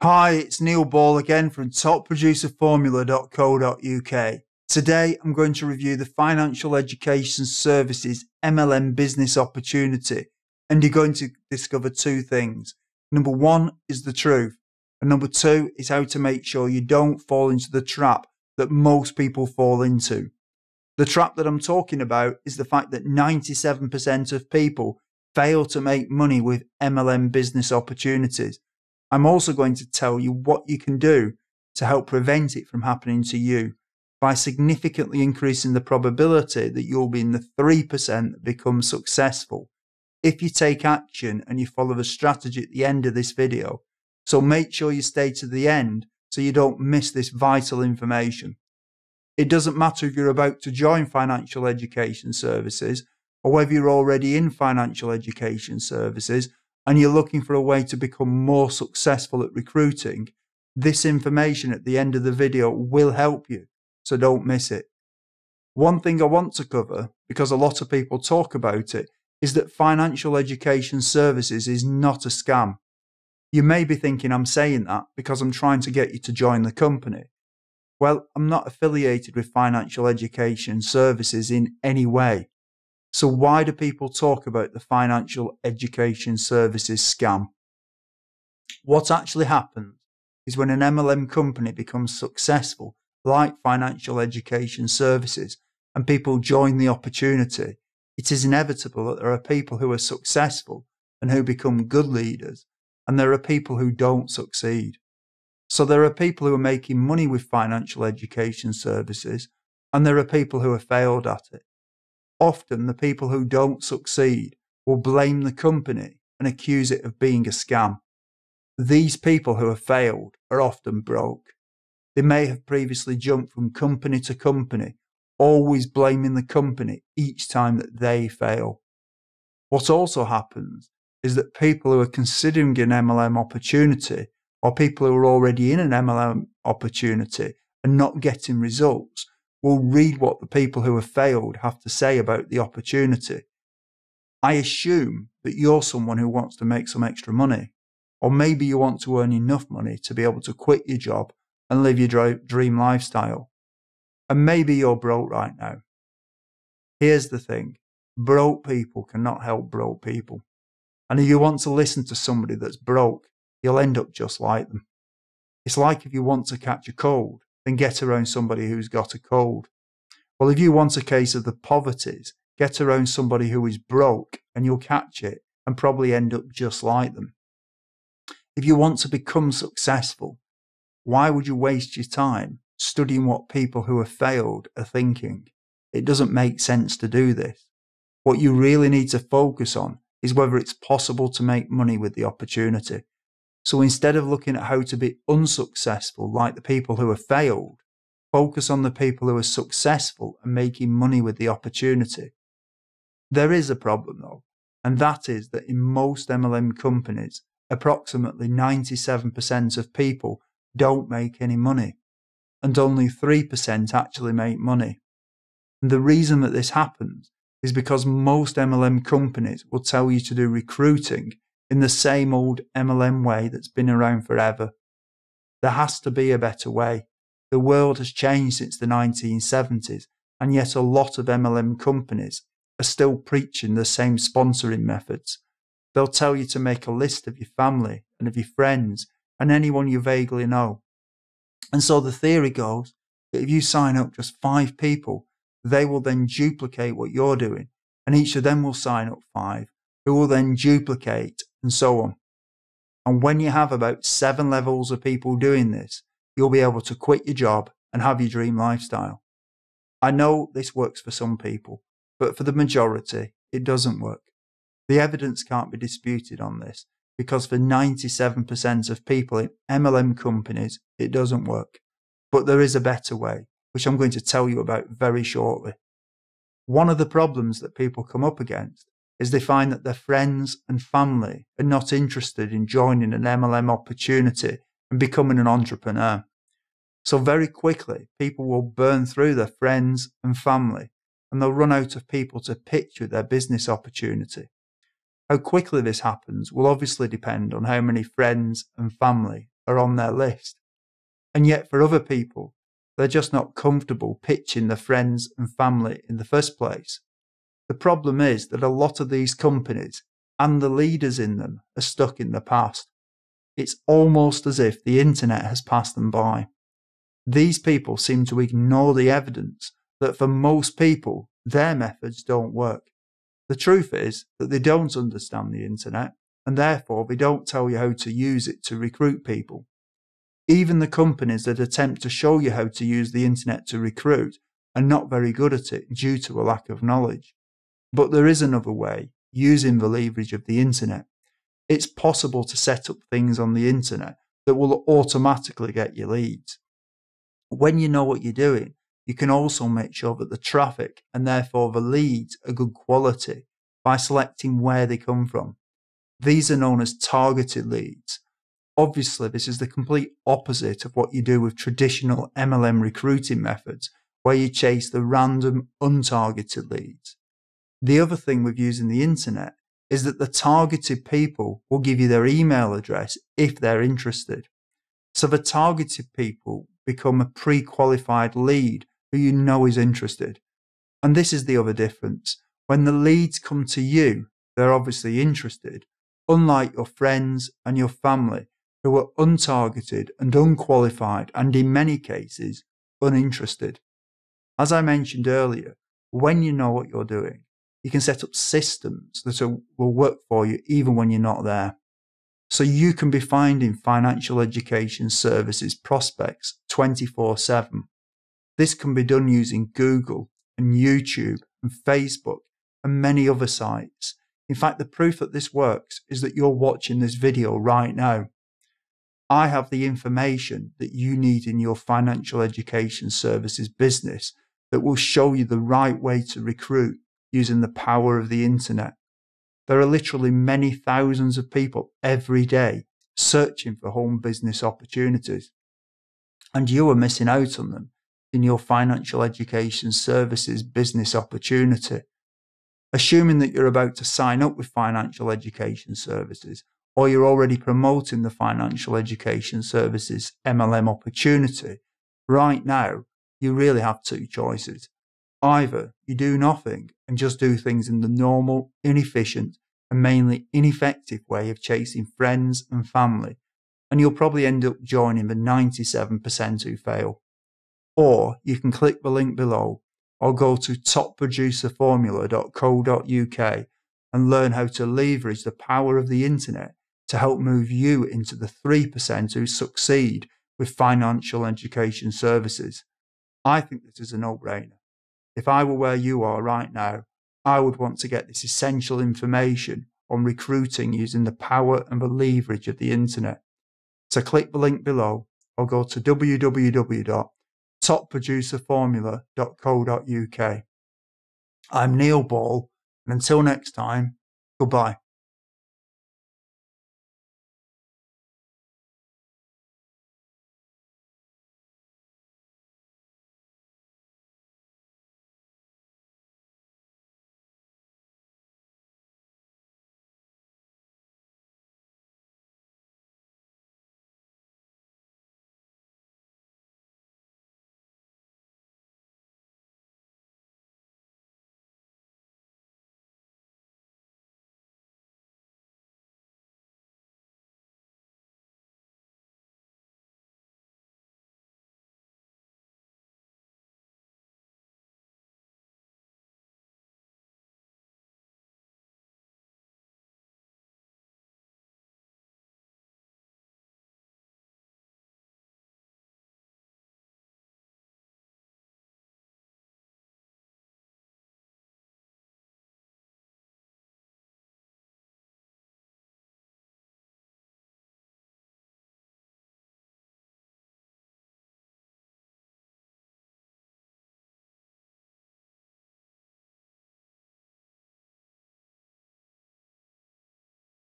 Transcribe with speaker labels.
Speaker 1: Hi, it's Neil Ball again from topproducerformula.co.uk. Today I'm going to review the Financial Education Services MLM business opportunity, and you're going to discover two things. Number one is the truth, and number two is how to make sure you don't fall into the trap that most people fall into. The trap that I'm talking about is the fact that 97% of people fail to make money with MLM business opportunities. I'm also going to tell you what you can do to help prevent it from happening to you by significantly increasing the probability that you'll be in the 3% that become successful if you take action and you follow the strategy at the end of this video. So make sure you stay to the end so you don't miss this vital information. It doesn't matter if you're about to join financial education services or whether you're already in financial education services and you're looking for a way to become more successful at recruiting. This information at the end of the video will help you, so don't miss it. One thing I want to cover, because a lot of people talk about it, is that financial education services is not a scam. You may be thinking I'm saying that because I'm trying to get you to join the company. Well, I'm not affiliated with financial education services in any way. So why do people talk about the financial education services scam? What actually happens is when an MLM company becomes successful, like financial education services, and people join the opportunity, it is inevitable that there are people who are successful and who become good leaders, and there are people who don't succeed. So there are people who are making money with financial education services, and there are people who have failed at it. Often the people who don't succeed will blame the company and accuse it of being a scam. These people who have failed are often broke. They may have previously jumped from company to company, always blaming the company each time that they fail. What also happens is that people who are considering an MLM opportunity, or people who are already in an MLM opportunity and not getting results, will read what the people who have failed have to say about the opportunity. I assume that you're someone who wants to make some extra money, or maybe you want to earn enough money to be able to quit your job and live your dream lifestyle. And maybe you're broke right now. Here's the thing, broke people cannot help broke people. And if you want to listen to somebody that's broke, you'll end up just like them. It's like if you want to catch a cold, then get around somebody who's got a cold. Well, if you want a case of the poverties, get around somebody who is broke and you'll catch it and probably end up just like them. If you want to become successful, why would you waste your time studying what people who have failed are thinking? It doesn't make sense to do this. What you really need to focus on is whether it's possible to make money with the opportunity. So instead of looking at how to be unsuccessful like the people who have failed, focus on the people who are successful and making money with the opportunity. There is a problem though, and that is that in most MLM companies, approximately 97% of people don't make any money, and only 3% actually make money. And the reason that this happens is because most MLM companies will tell you to do recruiting in the same old MLM way that's been around forever. There has to be a better way. The world has changed since the 1970s, and yet a lot of MLM companies are still preaching the same sponsoring methods. They'll tell you to make a list of your family and of your friends and anyone you vaguely know. And so the theory goes that if you sign up just 5 people, they will then duplicate what you're doing, and each of them will sign up 5, who will then duplicate, and so on. And when you have about 7 levels of people doing this, you'll be able to quit your job and have your dream lifestyle. I know this works for some people, but for the majority, it doesn't work. The evidence can't be disputed on this, because for 97% of people in MLM companies, it doesn't work. But there is a better way, which I'm going to tell you about very shortly. One of the problems that people come up against is they find that their friends and family are not interested in joining an MLM opportunity and becoming an entrepreneur. So very quickly, people will burn through their friends and family, and they'll run out of people to pitch with their business opportunity. How quickly this happens will obviously depend on how many friends and family are on their list. And yet for other people, they're just not comfortable pitching their friends and family in the first place. The problem is that a lot of these companies and the leaders in them are stuck in the past. It's almost as if the internet has passed them by. These people seem to ignore the evidence that for most people, their methods don't work. The truth is that they don't understand the internet, and therefore they don't tell you how to use it to recruit people. Even the companies that attempt to show you how to use the internet to recruit are not very good at it due to a lack of knowledge. But there is another way, using the leverage of the internet. It's possible to set up things on the internet that will automatically get you leads. When you know what you're doing, you can also make sure that the traffic and therefore the leads are good quality by selecting where they come from. These are known as targeted leads. Obviously, this is the complete opposite of what you do with traditional MLM recruiting methods, where you chase the random, untargeted leads. The other thing with using the internet is that the targeted people will give you their email address if they're interested. So the targeted people become a pre-qualified lead who you know is interested. And this is the other difference. When the leads come to you, they're obviously interested, unlike your friends and your family who are untargeted and unqualified and in many cases uninterested. As I mentioned earlier, when you know what you're doing, you can set up systems that will work for you even when you're not there. So you can be finding financial education services prospects 24/7. This can be done using Google and YouTube and Facebook and many other sites. In fact, the proof that this works is that you're watching this video right now. I have the information that you need in your financial education services business that will show you the right way to recruit using the power of the internet. There are literally many thousands of people every day searching for home business opportunities, and you are missing out on them in your financial education services business opportunity. Assuming that you're about to sign up with financial education services, or you're already promoting the financial education services MLM opportunity, right now, you really have two choices. Either you do nothing and just do things in the normal, inefficient, and mainly ineffective way of chasing friends and family, and you'll probably end up joining the 97% who fail. Or you can click the link below or go to topproducerformula.co.uk and learn how to leverage the power of the internet to help move you into the 3% who succeed with financial education services. I think this is a no-brainer. If I were where you are right now, I would want to get this essential information on recruiting using the power and the leverage of the internet. So click the link below or go to www.topproducerformula.co.uk. I'm Neil Ball, and until next time, goodbye.